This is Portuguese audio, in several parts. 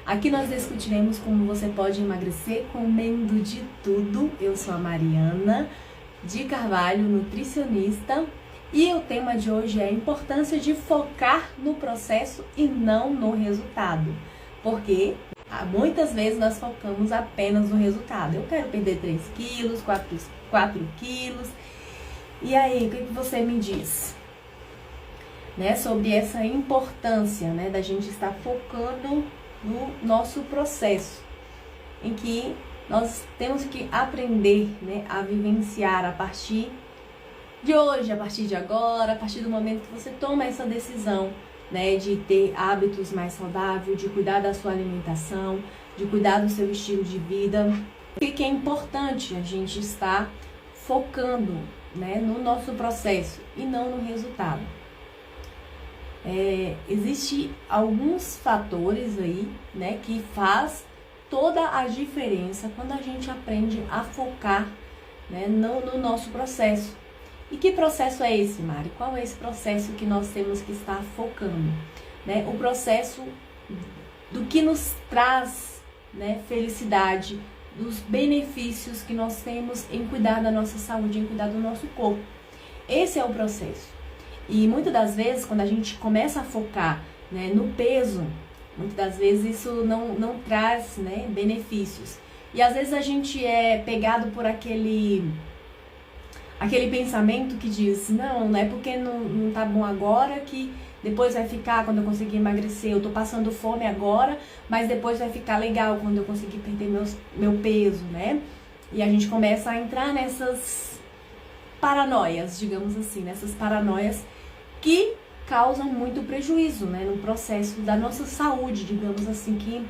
Aqui nós discutiremos como você pode emagrecer comendo de tudo. Eu sou a Mariana de Carvalho, nutricionista, e o tema de hoje é a importância de focar no processo e não no resultado. Porque muitas vezes nós focamos apenas no resultado. Eu quero perder 3 quilos, 4 quilos. E aí, o que você me diz? Sobre essa importância, da gente estar focando no nosso processo, em que nós temos que aprender, a vivenciar a partir de hoje, a partir de agora, a partir do momento que você toma essa decisão, de ter hábitos mais saudáveis, de cuidar da sua alimentação, de cuidar do seu estilo de vida. O que é importante a gente estar focando, no nosso processo e não no resultado. Existem alguns fatores aí, que faz toda a diferença quando a gente aprende a focar, no nosso processo. E que processo é esse, Mari? Qual é esse processo que nós temos que estar focando? O processo do que nos traz, felicidade, dos benefícios que nós temos em cuidar da nossa saúde, em cuidar do nosso corpo. Esse é o processo. E muitas das vezes, quando a gente começa a focar, no peso, muitas das vezes isso não traz, benefícios. E às vezes a gente é pegado por aquele pensamento que diz, não é porque não tá bom agora que depois vai ficar quando eu conseguir emagrecer. Eu tô passando fome agora, mas depois vai ficar legal quando eu conseguir perder meu peso, E a gente começa a entrar nessas paranoias, digamos assim, nessas paranoias que causam muito prejuízo, no processo da nossa saúde, digamos assim, que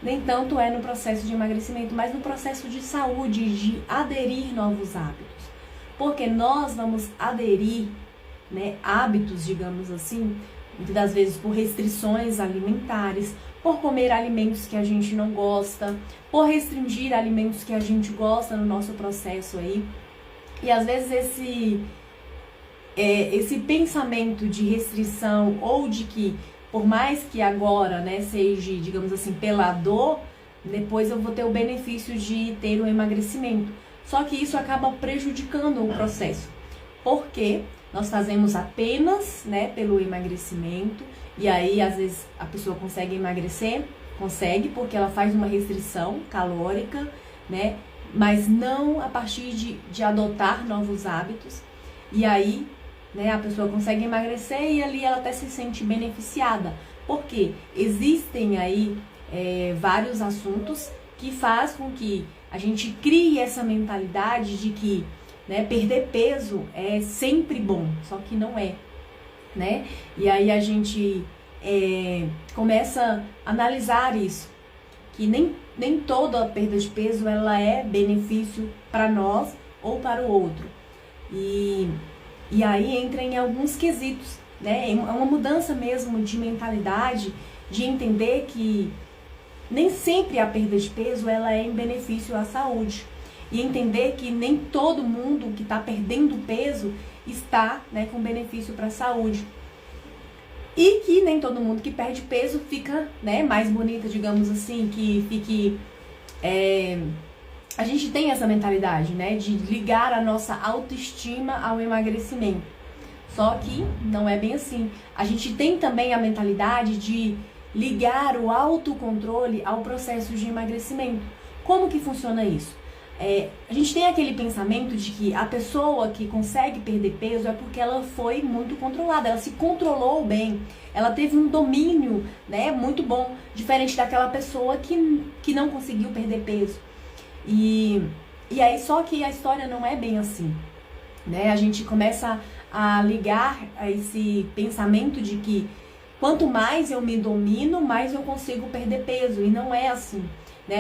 nem tanto é no processo de emagrecimento, mas no processo de saúde, de aderir novos hábitos. Porque nós vamos aderir, hábitos, digamos assim, muitas das vezes por restrições alimentares, por comer alimentos que a gente não gosta, por restringir alimentos que a gente gosta no nosso processo aí. E às vezes esse pensamento de restrição ou de que, por mais que agora, seja, digamos assim, pela dor, depois eu vou ter o benefício de ter um emagrecimento. Só que isso acaba prejudicando o processo, porque nós fazemos apenas, pelo emagrecimento, e aí às vezes a pessoa consegue emagrecer, porque ela faz uma restrição calórica, mas não a partir de adotar novos hábitos, e aí, a pessoa consegue emagrecer e ali ela até se sente beneficiada, porque existem aí vários assuntos que faz com que a gente crie essa mentalidade de que perder peso é sempre bom, só que não é, E aí a gente começa a analisar isso, que nem toda a perda de peso ela é benefício para nós ou para o outro. E aí entra em alguns quesitos, É uma mudança mesmo de mentalidade, de entender que nem sempre a perda de peso ela é em benefício à saúde. E entender que nem todo mundo que está perdendo peso está com benefício para a saúde. E que nem todo mundo que perde peso fica mais bonita, digamos assim, que fique... A gente tem essa mentalidade, de ligar a nossa autoestima ao emagrecimento. Só que não é bem assim. A gente tem também a mentalidade de ligar o autocontrole ao processo de emagrecimento. Como que funciona isso? A gente tem aquele pensamento de que a pessoa que consegue perder peso é porque ela foi muito controlada, ela se controlou bem, ela teve um domínio, muito bom, diferente daquela pessoa que não conseguiu perder peso. E aí, só que a história não é bem assim, A gente começa a ligar a esse pensamento de que quanto mais eu me domino, mais eu consigo perder peso. E não é assim,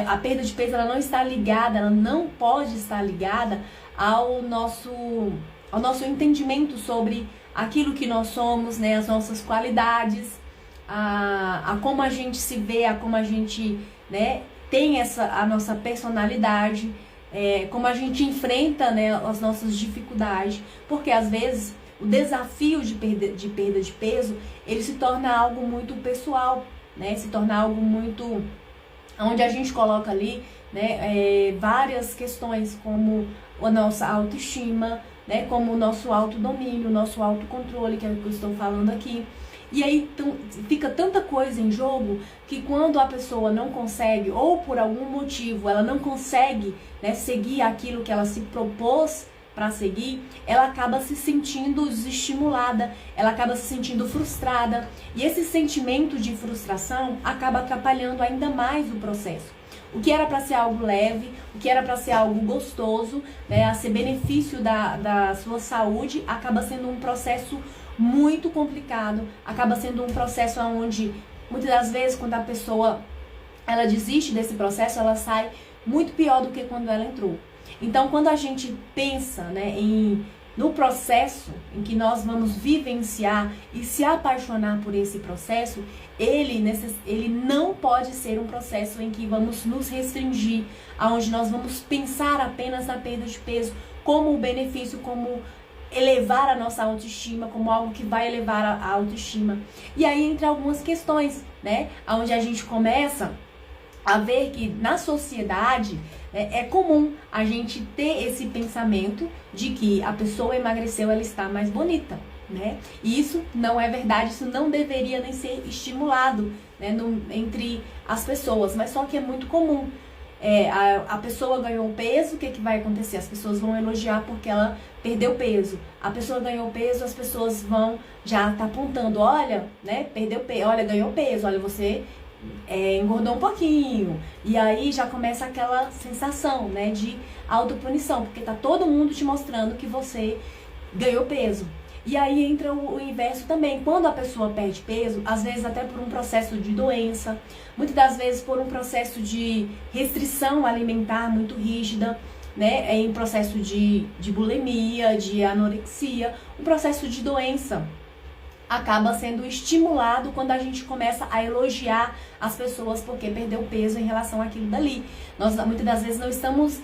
A perda de peso ela não está ligada, ela não pode estar ligada ao nosso entendimento sobre aquilo que nós somos, as nossas qualidades, a como a gente se vê, a como a gente tem a nossa personalidade, como a gente enfrenta as nossas dificuldades, porque às vezes o desafio de perda de peso ele se torna algo muito pessoal, né? Se tornar algo muito... onde a gente coloca ali, né, várias questões como a nossa autoestima, né, como o nosso autodomínio, o nosso autocontrole, que é o que eu estou falando aqui. E aí fica tanta coisa em jogo que quando a pessoa não consegue, ou por algum motivo ela não consegue, né, seguir aquilo que ela se propôs para seguir, ela acaba se sentindo desestimulada, ela acaba se sentindo frustrada, e esse sentimento de frustração acaba atrapalhando ainda mais o processo. O que era para ser algo leve, o que era para ser algo gostoso, né, a ser benefício da sua saúde, acaba sendo um processo muito complicado, acaba sendo um processo onde, muitas das vezes, quando a pessoa ela desiste desse processo, ela sai muito pior do que quando ela entrou. Então, quando a gente pensa, né, no processo em que nós vamos vivenciar e se apaixonar por esse processo, ele não pode ser um processo em que vamos nos restringir, aonde nós vamos pensar apenas na perda de peso como o benefício, como elevar a nossa autoestima, como algo que vai elevar a autoestima. E aí entra algumas questões, né, onde a gente começa a ver que na sociedade é comum a gente ter esse pensamento de que a pessoa emagreceu, ela está mais bonita, né? E isso não é verdade, isso não deveria nem ser estimulado, né, entre as pessoas, mas só que é muito comum. A pessoa ganhou peso, o que vai acontecer? As pessoas vão elogiar porque ela perdeu peso. A pessoa ganhou peso, as pessoas vão já tá apontando, olha, né, perdeu peso, olha, ganhou peso, olha, você engordou um pouquinho. E aí já começa aquela sensação, né, de autopunição, porque tá todo mundo te mostrando que você ganhou peso. E aí entra o inverso também. Quando a pessoa perde peso, às vezes até por um processo de doença, muitas das vezes por um processo de restrição alimentar muito rígida, né, em processo de bulimia, de anorexia, um processo de doença, acaba sendo estimulado quando a gente começa a elogiar as pessoas porque perdeu peso em relação àquilo dali. Nós muitas das vezes não estamos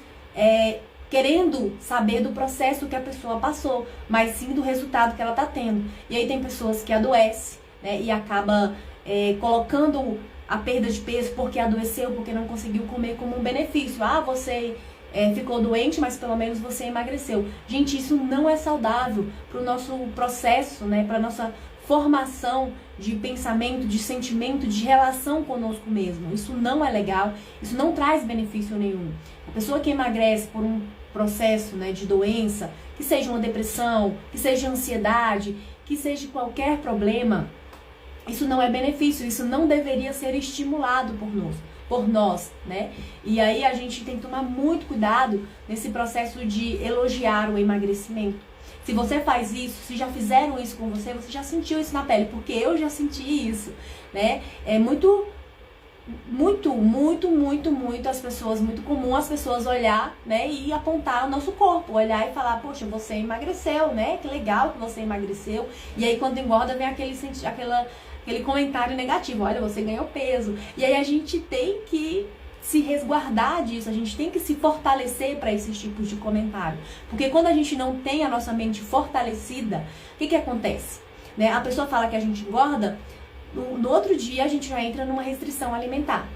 querendo saber do processo que a pessoa passou, mas sim do resultado que ela está tendo. E aí tem pessoas que adoecem, né, e acaba colocando a perda de peso porque adoeceu, porque não conseguiu comer como um benefício. Ah, você ficou doente, mas pelo menos você emagreceu. Gente, isso não é saudável para o nosso processo, né, para a nossa formação de pensamento, de sentimento, de relação conosco mesmo. Isso não é legal, isso não traz benefício nenhum. A pessoa que emagrece por um processo, né, de doença, que seja uma depressão, que seja ansiedade, que seja qualquer problema, isso não é benefício, isso não deveria ser estimulado por nós, né? E aí a gente tem que tomar muito cuidado nesse processo de elogiar o emagrecimento. Se você faz isso, se já fizeram isso com você, você já sentiu isso na pele, porque eu já senti isso, né? É muito as pessoas, muito comum as pessoas olhar, né, e apontar o nosso corpo, olhar e falar, poxa, você emagreceu, né? Que legal que você emagreceu. E aí quando engorda vem aquele comentário negativo, olha, você ganhou peso. E aí a gente tem que se resguardar disso, a gente tem que se fortalecer para esses tipos de comentário. Porque quando a gente não tem a nossa mente fortalecida, o que acontece? Né? A pessoa fala que a gente engorda, no outro dia a gente já entra numa restrição alimentar.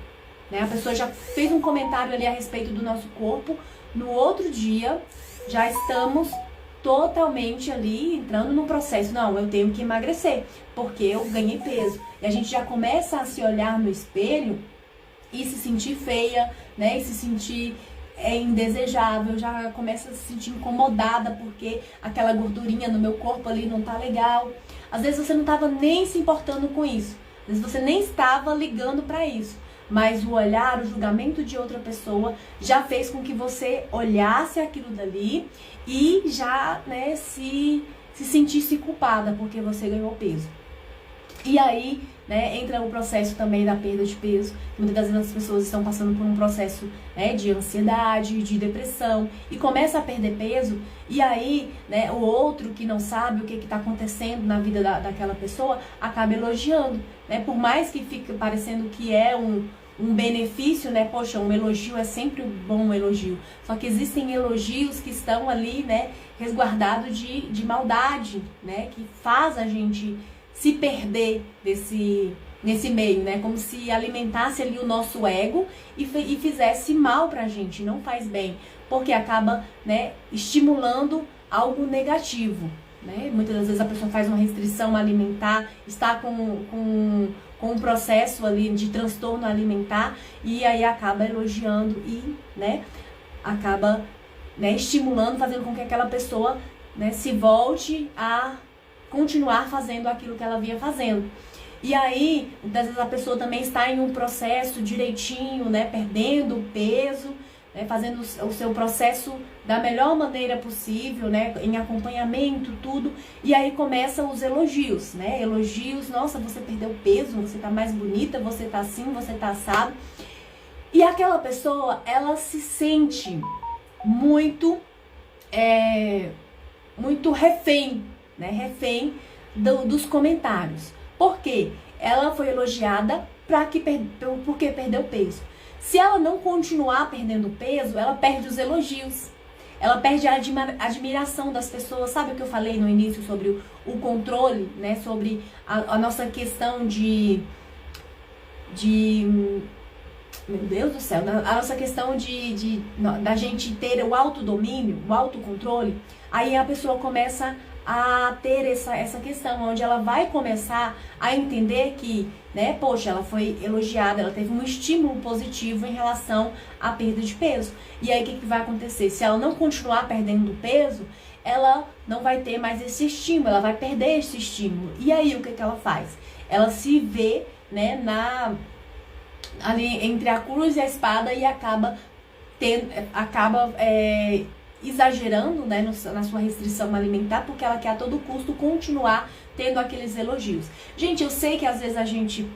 Né? A pessoa já fez um comentário ali a respeito do nosso corpo, no outro dia já estamos totalmente ali entrando no processo, não, eu tenho que emagrecer, porque eu ganhei peso. E a gente já começa a se olhar no espelho e se sentir feia, né, e se sentir indesejável, já começa a se sentir incomodada porque aquela gordurinha no meu corpo ali não tá legal. Às vezes você não estava nem se importando com isso, às vezes você nem estava ligando para isso, mas o olhar, o julgamento de outra pessoa já fez com que você olhasse aquilo dali e já, né, se sentisse culpada porque você ganhou peso. E aí, né, entra o processo também da perda de peso. Muitas das vezes as pessoas estão passando por um processo, né, de ansiedade, de depressão, e começa a perder peso, e aí, né, o outro que não sabe o que está acontecendo na vida daquela pessoa, acaba elogiando, né, por mais que fique parecendo que é um benefício, né, poxa, um elogio é sempre um bom elogio, só que existem elogios que estão ali, né, resguardados de maldade, né, que faz a gente se perder nesse meio, né? Como se alimentasse ali o nosso ego e fizesse mal pra gente, não faz bem, porque acaba, né, estimulando algo negativo, né? Muitas das vezes a pessoa faz uma restrição alimentar, está com um processo ali de transtorno alimentar e aí acaba elogiando e, né, acaba, né, estimulando, fazendo com que aquela pessoa, né, se volte a continuar fazendo aquilo que ela vinha fazendo. E aí, muitas vezes a pessoa também está em um processo direitinho, né, perdendo peso, né, fazendo o seu processo da melhor maneira possível, né, em acompanhamento, tudo. E aí começam os elogios, né, elogios, nossa, você perdeu peso, você tá mais bonita, você tá assim, você tá assado. E aquela pessoa, ela se sente muito, muito refém, né, refém dos comentários. Por quê? Ela foi elogiada porque perdeu peso. Se ela não continuar perdendo peso, ela perde os elogios. Ela perde a admiração das pessoas. Sabe o que eu falei no início sobre o controle, né? Sobre a nossa questão de... Meu Deus do céu, a nossa questão da gente ter o autodomínio, o autocontrole. Aí a pessoa começa a ter essa questão, onde ela vai começar a entender que, né, poxa, ela foi elogiada, ela teve um estímulo positivo em relação à perda de peso. E aí o que vai acontecer? Se ela não continuar perdendo peso, ela não vai ter mais esse estímulo, ela vai perder esse estímulo. E aí o que ela faz? Ela se vê, né, ali entre a cruz e a espada e acaba exagerando, né, na sua restrição alimentar, porque ela quer a todo custo continuar tendo aqueles elogios. Gente, eu sei que às vezes a gente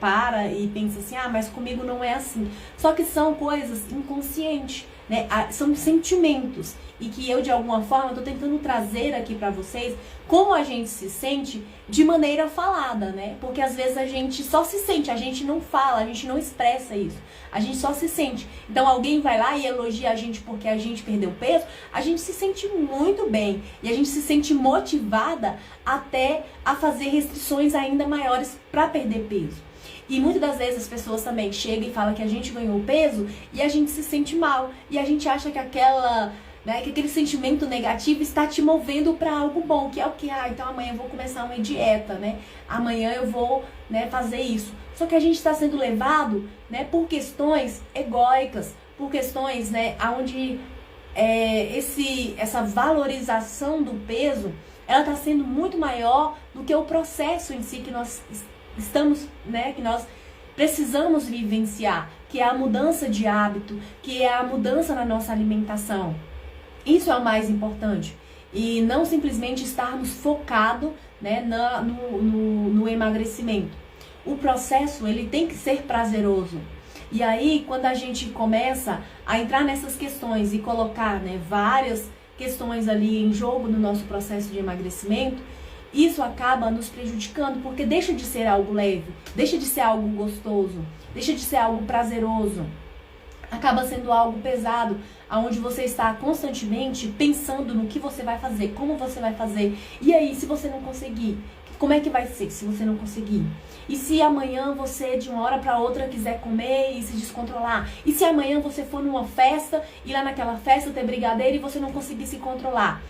para e pensa assim, mas comigo não é assim. Só que são coisas inconscientes, né? São sentimentos e que eu de alguma forma tô tentando trazer aqui para vocês como a gente se sente de maneira falada, né? Porque às vezes a gente só se sente, a gente não fala, a gente não expressa isso. A gente só se sente. Então alguém vai lá e elogia a gente porque a gente perdeu peso, a gente se sente muito bem e a gente se sente motivada até a fazer restrições ainda maiores para perder peso. E muitas das vezes as pessoas também chegam e falam que a gente ganhou peso e a gente se sente mal. E a gente acha que que aquele sentimento negativo está te movendo para algo bom, que é o que? Então amanhã eu vou começar uma dieta, né? Amanhã eu vou, né, fazer isso. Só que a gente está sendo levado, né, por questões egóicas, por questões, né, onde essa valorização do peso, ela está sendo muito maior do que o processo em si que nós estamos, né, que nós precisamos vivenciar, que é a mudança de hábito, que é a mudança na nossa alimentação. Isso é o mais importante. E não simplesmente estarmos focados, né, no emagrecimento. O processo, ele tem que ser prazeroso. E aí, quando a gente começa a entrar nessas questões e colocar, né, várias questões ali em jogo no nosso processo de emagrecimento, isso acaba nos prejudicando, porque deixa de ser algo leve, deixa de ser algo gostoso, deixa de ser algo prazeroso. Acaba sendo algo pesado, onde você está constantemente pensando no que você vai fazer, como você vai fazer. E aí, se você não conseguir, como é que vai ser se você não conseguir? E se amanhã você, de uma hora para outra, quiser comer e se descontrolar? E se amanhã você for numa festa e lá naquela festa ter brigadeiro e você não conseguir se controlar?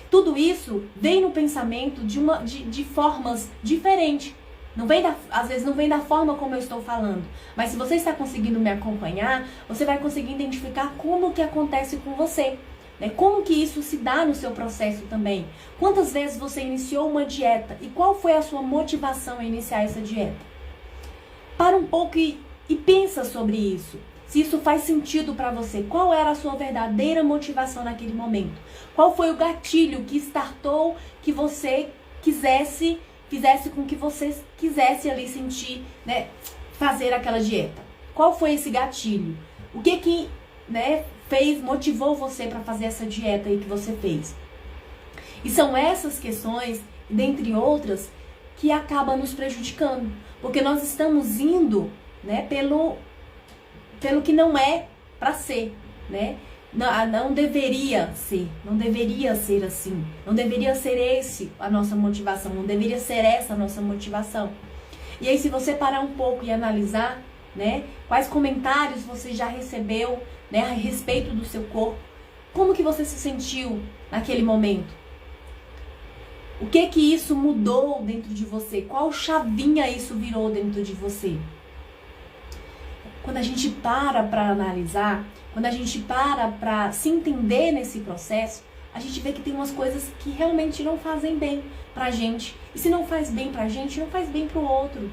Tudo isso vem no pensamento de formas diferentes. Às vezes não vem da forma como eu estou falando. Mas se você está conseguindo me acompanhar, você vai conseguir identificar como que acontece com você. Né? Como que isso se dá no seu processo também. Quantas vezes você iniciou uma dieta e qual foi a sua motivação a iniciar essa dieta? Para um pouco e pensa sobre isso. Se isso faz sentido para você, qual era a sua verdadeira motivação naquele momento? Qual foi o gatilho que startou que você fizesse com que você quisesse ali sentir, né, fazer aquela dieta? Qual foi esse gatilho? O que né, motivou você para fazer essa dieta aí que você fez? E são essas questões, dentre outras, que acabam nos prejudicando, porque nós estamos indo, né, pelo que não é para ser, né? Não deveria ser assim, não deveria ser a nossa motivação, não deveria ser essa a nossa motivação. E aí, se você parar um pouco e analisar, né, quais comentários você já recebeu, né, a respeito do seu corpo, como que você se sentiu naquele momento? O que que isso mudou dentro de você? Qual chavinha isso virou dentro de você? Quando a gente para analisar, quando a gente para se entender nesse processo, a gente vê que tem umas coisas que realmente não fazem bem pra gente. E se não faz bem pra gente, não faz bem pro outro.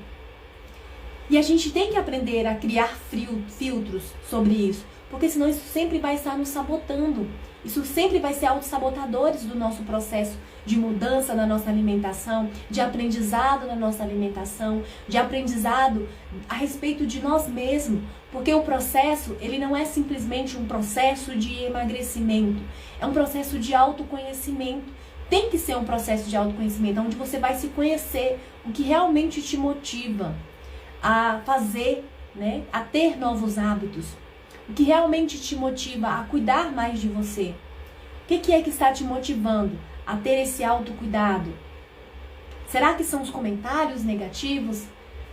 E a gente tem que aprender a criar filtros sobre isso, porque senão isso sempre vai estar nos sabotando. Isso sempre vai ser autossabotadores do nosso processo de mudança na nossa alimentação, de aprendizado na nossa alimentação, de aprendizado a respeito de nós mesmos. Porque o processo, ele não é simplesmente um processo de emagrecimento, é um processo de autoconhecimento. Tem que ser um processo de autoconhecimento, onde você vai se conhecer, o que realmente te motiva a fazer, né, a ter novos hábitos, o que realmente te motiva a cuidar mais de você. O que é que está te motivando a ter esse autocuidado? Será que são os comentários negativos?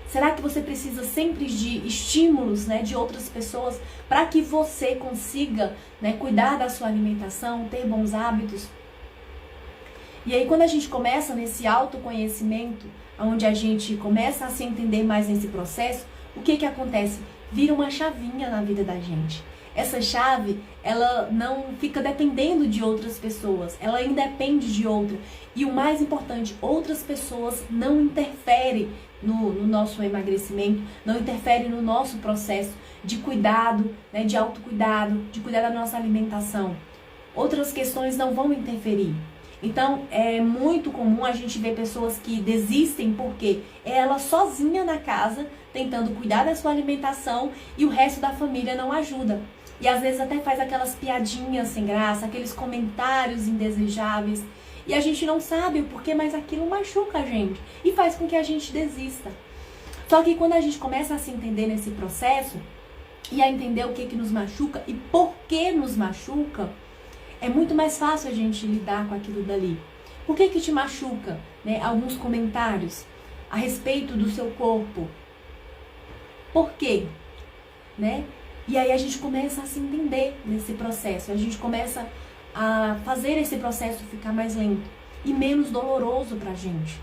Será que você precisa sempre de estímulos, né, de outras pessoas para que você consiga, né, cuidar da sua alimentação, ter bons hábitos? E aí, quando a gente começa nesse autoconhecimento, onde a gente começa a se entender mais nesse processo, o que que acontece? Vira uma chavinha na vida da gente. Essa chave, ela não fica dependendo de outras pessoas, ela independe de outra. E o mais importante, outras pessoas não interferem no nosso emagrecimento, não interferem no nosso processo de cuidado, né, de autocuidado, de cuidar da nossa alimentação. Outras questões não vão interferir. Então, é muito comum a gente ver pessoas que desistem porque é ela sozinha na casa, tentando cuidar da sua alimentação e o resto da família não ajuda. E às vezes até faz aquelas piadinhas sem graça, aqueles comentários indesejáveis. E a gente não sabe o porquê, mas aquilo machuca a gente e faz com que a gente desista. Só que quando a gente começa a se entender nesse processo e a entender o que nos machuca e por que nos machuca, é muito mais fácil a gente lidar com aquilo dali. Por que te machuca, né, alguns comentários a respeito do seu corpo? Por quê? Né? E aí a gente começa a se entender nesse processo. A gente começa a fazer esse processo ficar mais lento e menos doloroso pra gente.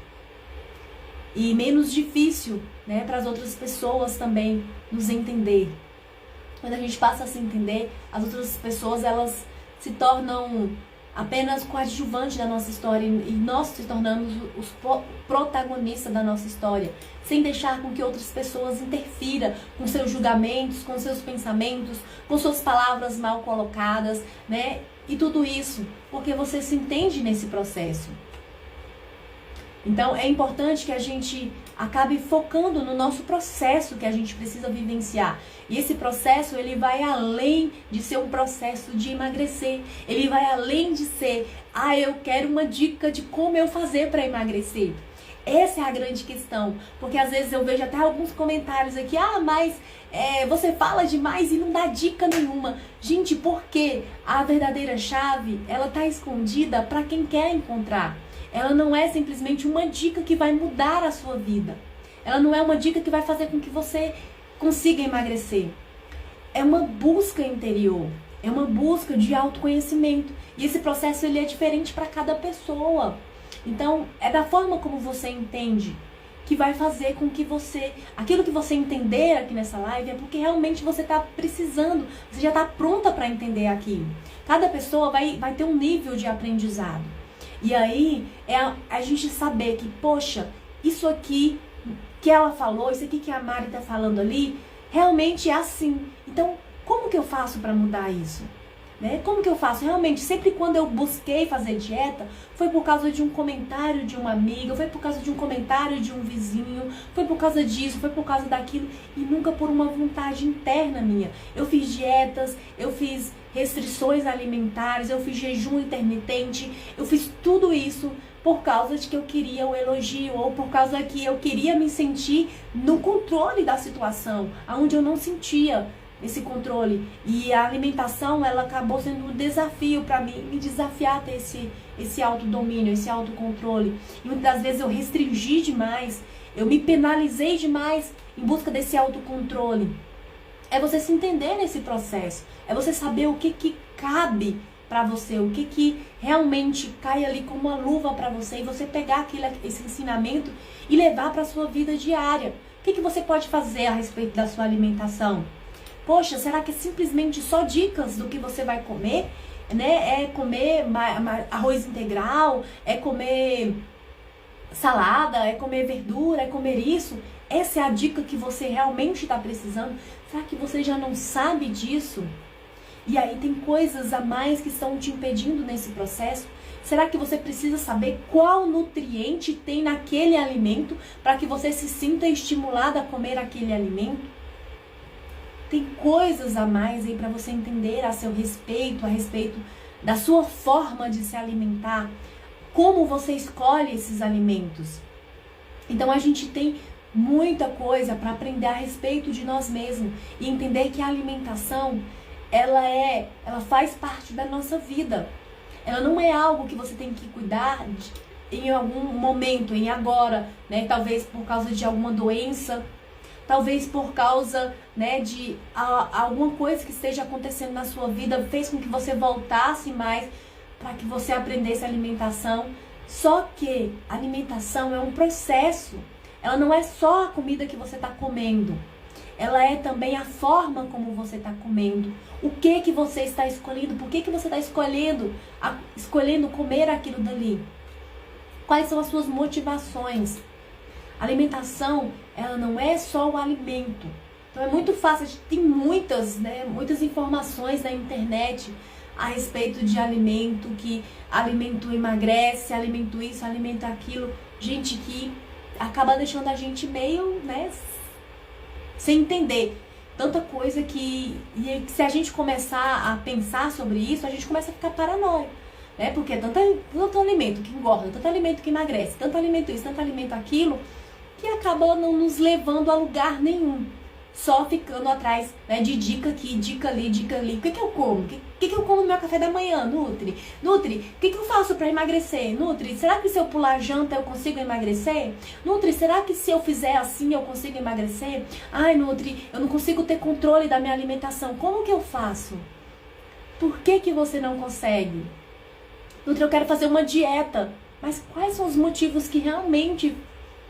E menos difícil, né, para as outras pessoas também nos entender. Quando a gente passa a se entender, as outras pessoas, elas se tornam apenas coadjuvantes da nossa história e nós se tornamos os protagonistas da nossa história, sem deixar com que outras pessoas interfiram com seus julgamentos, com seus pensamentos, com suas palavras mal colocadas, né? E tudo isso porque você se entende nesse processo. Então é importante que a gente acabe focando no nosso processo que a gente precisa vivenciar. E esse processo, ele vai além de ser um processo de emagrecer. Ele vai além de ser, eu quero uma dica de como eu fazer para emagrecer. Essa é a grande questão. Porque às vezes eu vejo até alguns comentários aqui, mas você fala demais e não dá dica nenhuma. Gente, por quê? A verdadeira chave, ela tá escondida para quem quer encontrar. Ela não é simplesmente uma dica que vai mudar a sua vida. Ela não é uma dica que vai fazer com que você consiga emagrecer. É uma busca interior. É uma busca de autoconhecimento. E esse processo, ele é diferente para cada pessoa. Então, é da forma como você entende que vai fazer com que você... Aquilo que você entender aqui nessa live é porque realmente você está precisando. Você já está pronta para entender aquilo. Cada pessoa vai ter um nível de aprendizado. E aí, é a gente saber que, poxa, isso aqui que ela falou, isso aqui que a Mari tá falando ali, realmente é assim. Então, como que eu faço para mudar isso? Né? Como que eu faço? Realmente, sempre quando eu busquei fazer dieta, foi por causa de um comentário de uma amiga, foi por causa de um comentário de um vizinho, foi por causa disso, foi por causa daquilo, e nunca por uma vontade interna minha. Eu fiz dietas, eu fiz restrições alimentares, eu fiz jejum intermitente, eu fiz tudo isso por causa de que eu queria o elogio, ou por causa que eu queria me sentir no controle da situação, onde eu não sentia, esse controle. E a alimentação, ela acabou sendo um desafio para mim, me desafiar a ter esse autodomínio, esse autocontrole. E muitas das vezes eu restringi demais, eu me penalizei demais em busca desse autocontrole. É você se entender nesse processo, é você saber o que cabe para você, o que realmente cai ali como uma luva para você, e você pegar esse ensinamento e levar para a sua vida diária. O que você pode fazer a respeito da sua alimentação? Poxa, será que é simplesmente só dicas do que você vai comer? Né? É comer arroz integral, é comer salada, é comer verdura, é comer isso? Essa é a dica que você realmente está precisando? Será que você já não sabe disso? E aí tem coisas a mais que estão te impedindo nesse processo? Será que você precisa saber qual nutriente tem naquele alimento para que você se sinta estimulado a comer aquele alimento? Tem coisas a mais aí para você entender a seu respeito, a respeito da sua forma de se alimentar, como você escolhe esses alimentos. Então a gente tem muita coisa para aprender a respeito de nós mesmos e entender que a alimentação, ela faz parte da nossa vida. Ela não é algo que você tem que cuidar em algum momento, em agora, né? Talvez por causa de alguma doença, talvez por causa, né, de alguma coisa que esteja acontecendo na sua vida, fez com que você voltasse mais para que você aprendesse a alimentação. Só que a alimentação é um processo. Ela não é só a comida que você está comendo. Ela é também a forma como você está comendo. O que você está escolhendo? Por que você está escolhendo comer aquilo dali? Quais são as suas motivações? A alimentação, ela não é só o alimento. Então é muito fácil, a gente tem muitas informações na internet a respeito de alimento, que alimento emagrece, alimento isso, alimento aquilo. Gente, que acaba deixando a gente meio, né, sem entender tanta coisa que se a gente começar a pensar sobre isso, a gente começa a ficar paranoico, né? Porque é tanto alimento que engorda, tanto alimento que emagrece, tanto alimento isso, tanto alimento aquilo, que acaba não nos levando a lugar nenhum. Só ficando atrás, né, de dica aqui, dica ali, dica ali. O que eu como? O que eu como no meu café da manhã, Nutri? Nutri, o que eu faço para emagrecer? Nutri, será que se eu pular janta eu consigo emagrecer? Nutri, será que se eu fizer assim eu consigo emagrecer? Ai, Nutri, eu não consigo ter controle da minha alimentação. Como que eu faço? Por que você não consegue? Nutri, eu quero fazer uma dieta. Mas quais são os motivos que realmente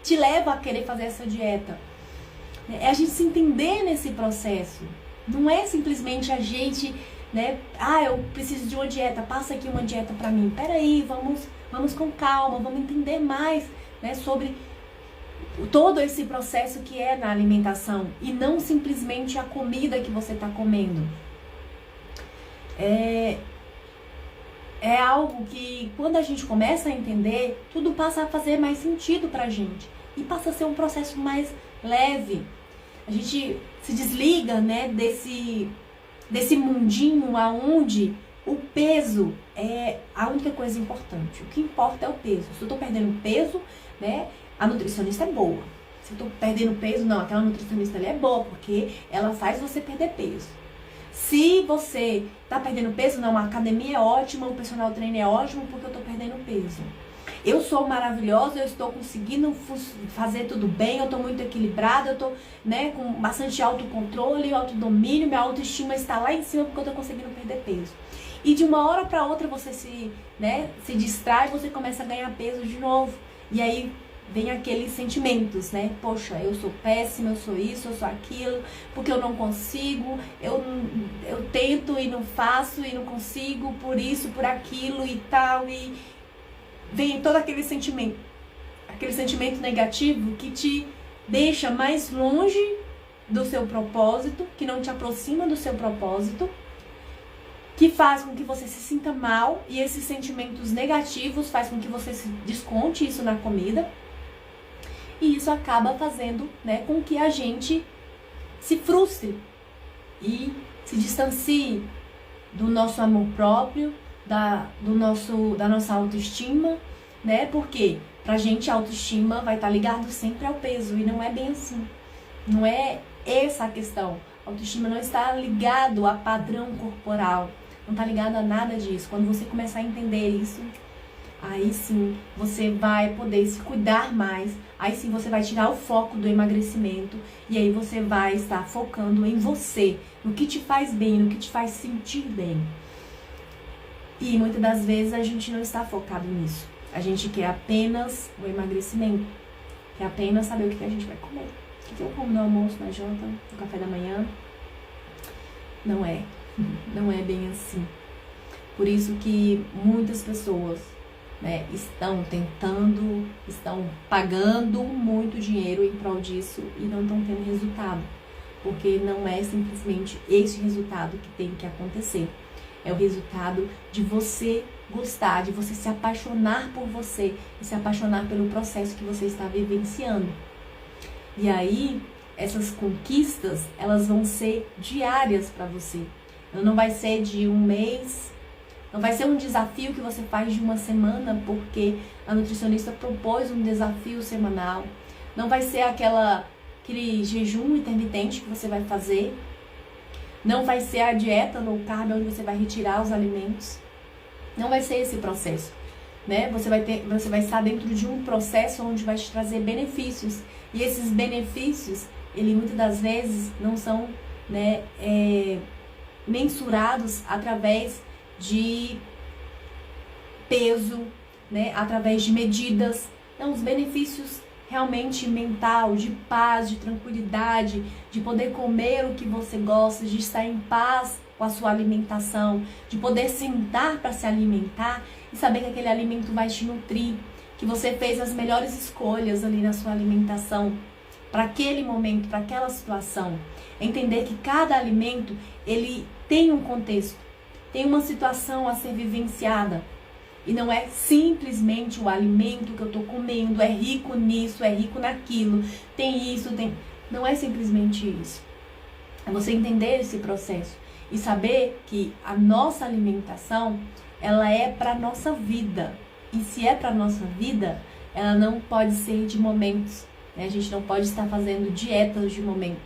te levam a querer fazer essa dieta? É a gente se entender nesse processo. Não é simplesmente a gente, né? Eu preciso de uma dieta, passa aqui uma dieta pra mim. Peraí, vamos com calma, vamos entender mais, né, sobre todo esse processo que é na alimentação. E não simplesmente a comida que você tá comendo. É algo que, quando a gente começa a entender, tudo passa a fazer mais sentido pra gente. E passa a ser um processo mais leve. A gente se desliga, né, desse mundinho aonde o peso é a única coisa importante. O que importa é o peso. Se eu tô perdendo peso, né, a nutricionista é boa. Se eu tô perdendo peso, não, aquela nutricionista ali é boa, porque ela faz você perder peso. Se você tá perdendo peso, não, a academia é ótima, o personal trainer é ótimo, porque eu tô perdendo peso. Eu sou maravilhosa, eu estou conseguindo fazer tudo bem, eu estou muito equilibrada, eu estou, né, com bastante autocontrole, autodomínio, minha autoestima está lá em cima porque eu estou conseguindo perder peso. E de uma hora para outra você se distrai, você começa a ganhar peso de novo. E aí vem aqueles sentimentos, né? Poxa, eu sou péssima, eu sou isso, eu sou aquilo, porque eu não consigo, eu tento e não faço e não consigo, por isso, por aquilo e tal, e vem todo aquele sentimento negativo que te deixa mais longe do seu propósito, que não te aproxima do seu propósito, que faz com que você se sinta mal, e esses sentimentos negativos faz com que você se desconte isso na comida, e isso acaba fazendo, né, com que a gente se frustre e se distancie do nosso amor próprio, da nossa autoestima, né? Porque pra gente a autoestima vai estar ligado sempre ao peso, e não é bem assim. Não é essa a questão. Autoestima não está ligado a padrão corporal, não está ligado a nada disso. Quando você começar a entender isso, aí sim você vai poder se cuidar mais, aí sim você vai tirar o foco do emagrecimento e aí você vai estar focando em você, no que te faz bem, no que te faz sentir bem. E muitas das vezes a gente não está focado nisso. A gente quer apenas o emagrecimento, quer apenas saber o que a gente vai comer. O que eu como no almoço, na janta, no café da manhã. Não é bem assim. Por isso que muitas pessoas, né, estão pagando muito dinheiro em prol disso e não estão tendo resultado. Porque não é simplesmente esse resultado que tem que acontecer. É o resultado de você gostar, de você se apaixonar por você e se apaixonar pelo processo que você está vivenciando. E aí, essas conquistas, elas vão ser diárias para você. Não vai ser de um mês, não vai ser um desafio que você faz de uma semana, porque a nutricionista propôs um desafio semanal. Não vai ser aquele jejum intermitente que você vai fazer. Não vai ser a dieta low carb, onde você vai retirar os alimentos. Não vai ser esse processo, né? Você vai estar dentro de um processo onde vai te trazer benefícios. E esses benefícios, muitas das vezes não são, né, mensurados através de peso, né, através de medidas. Então, os benefícios realmente mental, de paz, de tranquilidade, de poder comer o que você gosta, de estar em paz com a sua alimentação, de poder sentar para se alimentar e saber que aquele alimento vai te nutrir, que você fez as melhores escolhas ali na sua alimentação, para aquele momento, para aquela situação. Entender que cada alimento, ele tem um contexto, tem uma situação a ser vivenciada. E não é simplesmente o alimento que eu estou comendo, é rico nisso, é rico naquilo, tem isso, tem... Não é simplesmente isso. É você entender esse processo e saber que a nossa alimentação, ela é para a nossa vida. E se é para a nossa vida, ela não pode ser de momentos, né? A gente não pode estar fazendo dietas de momento.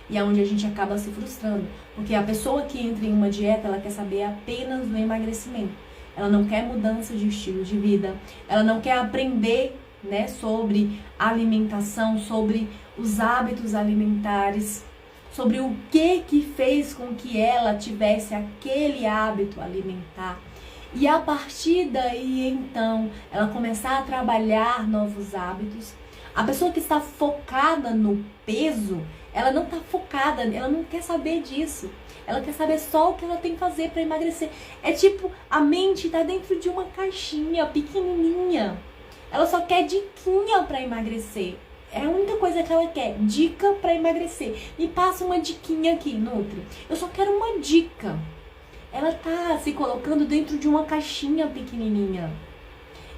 E é onde a gente acaba se frustrando. Porque a pessoa que entra em uma dieta, ela quer saber apenas do emagrecimento. Ela não quer mudança de estilo de vida, ela não quer aprender, né, sobre alimentação, sobre os hábitos alimentares, sobre o que fez com que ela tivesse aquele hábito alimentar. E a partir daí, então, ela começar a trabalhar novos hábitos. A pessoa que está focada no peso, ela não está focada, ela não quer saber disso. Ela quer saber só o que ela tem que fazer para emagrecer. É tipo, a mente está dentro de uma caixinha pequenininha. Ela só quer diquinha para emagrecer. É a única coisa que ela quer, dica para emagrecer. Me passa uma diquinha aqui, Nutri. Eu só quero uma dica. Ela tá se colocando dentro de uma caixinha pequenininha.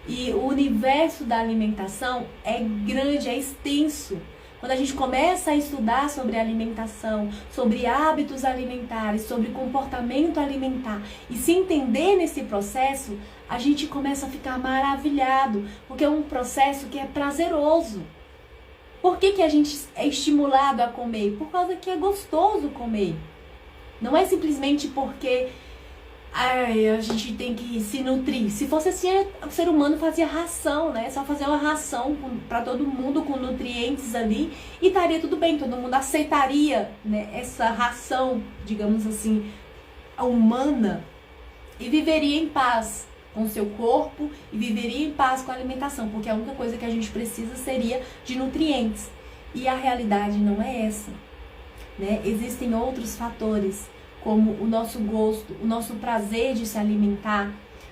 E o universo da alimentação é grande, é extenso. Quando a gente começa a estudar sobre alimentação, sobre hábitos alimentares, sobre comportamento alimentar e se entender nesse processo, a gente começa a ficar maravilhado, porque é um processo que é prazeroso. Por que a gente é estimulado a comer? Por causa que é gostoso comer. Não é simplesmente porque a gente tem que se nutrir. Se fosse assim, o ser humano fazia ração, né? Só fazer uma ração para todo mundo com nutrientes ali e estaria tudo bem. Todo mundo aceitaria, né, essa ração, digamos assim, humana e viveria em paz com o seu corpo e viveria em paz com a alimentação, porque a única coisa que a gente precisa seria de nutrientes. E a realidade não é essa, né? Existem outros fatores, como o nosso gosto, o nosso prazer de se alimentar,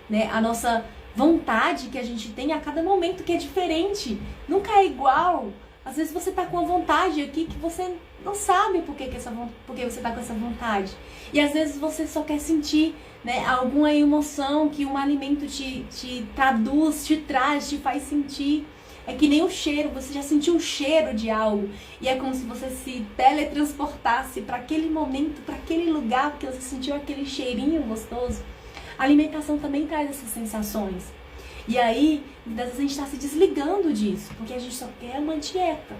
né? A nossa vontade que a gente tem a cada momento, que é diferente, nunca é igual. Às vezes você tá com uma vontade aqui que você não sabe por que você tá com essa vontade. E às vezes você só quer sentir, né, alguma emoção que um alimento te traduz, te traz, te faz sentir. É que nem o cheiro, você já sentiu o cheiro de algo e é como se você se teletransportasse para aquele momento, para aquele lugar, porque você sentiu aquele cheirinho gostoso. A alimentação também traz essas sensações. E aí, muitas vezes a gente está se desligando disso, porque a gente só quer uma dieta.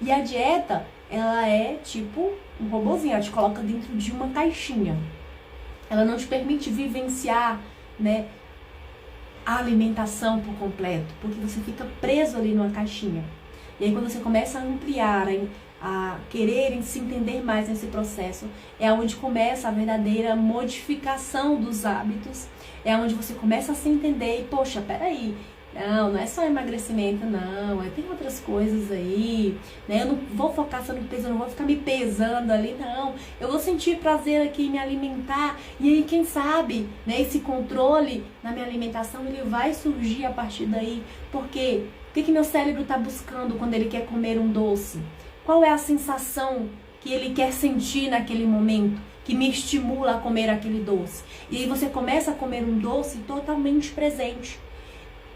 E a dieta, ela é tipo um robozinho, ela te coloca dentro de uma caixinha. Ela não te permite vivenciar, né, a alimentação por completo, porque você fica preso ali numa caixinha. E aí quando você começa a ampliar, a querer se entender mais nesse processo, é onde começa a verdadeira modificação dos hábitos, é onde você começa a se entender e, poxa, peraí, não é só emagrecimento, não, tem outras coisas aí, né? Eu não vou focar só no peso, eu não vou ficar me pesando ali, não. Eu vou sentir prazer aqui em me alimentar, e aí, quem sabe, né, esse controle na minha alimentação, ele vai surgir a partir daí. Porque o que meu cérebro está buscando quando ele quer comer um doce? Qual é a sensação que ele quer sentir naquele momento, que me estimula a comer aquele doce? E aí você começa a comer um doce totalmente presente.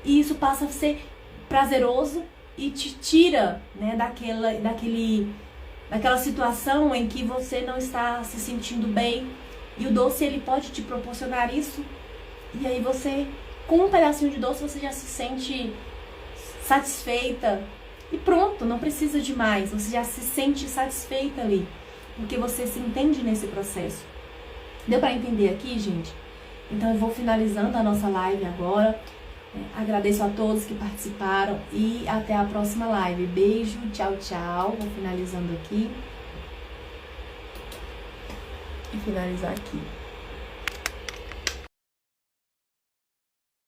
E isso passa a ser prazeroso e te tira, né, daquela situação em que você não está se sentindo bem. E o doce, ele pode te proporcionar isso. E aí você, com um pedacinho de doce, você já se sente satisfeita. E pronto, não precisa de mais. Você já se sente satisfeita ali. Porque você se entende nesse processo. Deu para entender aqui, gente? Então eu vou finalizando a nossa live agora. Agradeço a todos que participaram e até a próxima live. Beijo, tchau, tchau. Vou finalizando aqui. E finalizar aqui.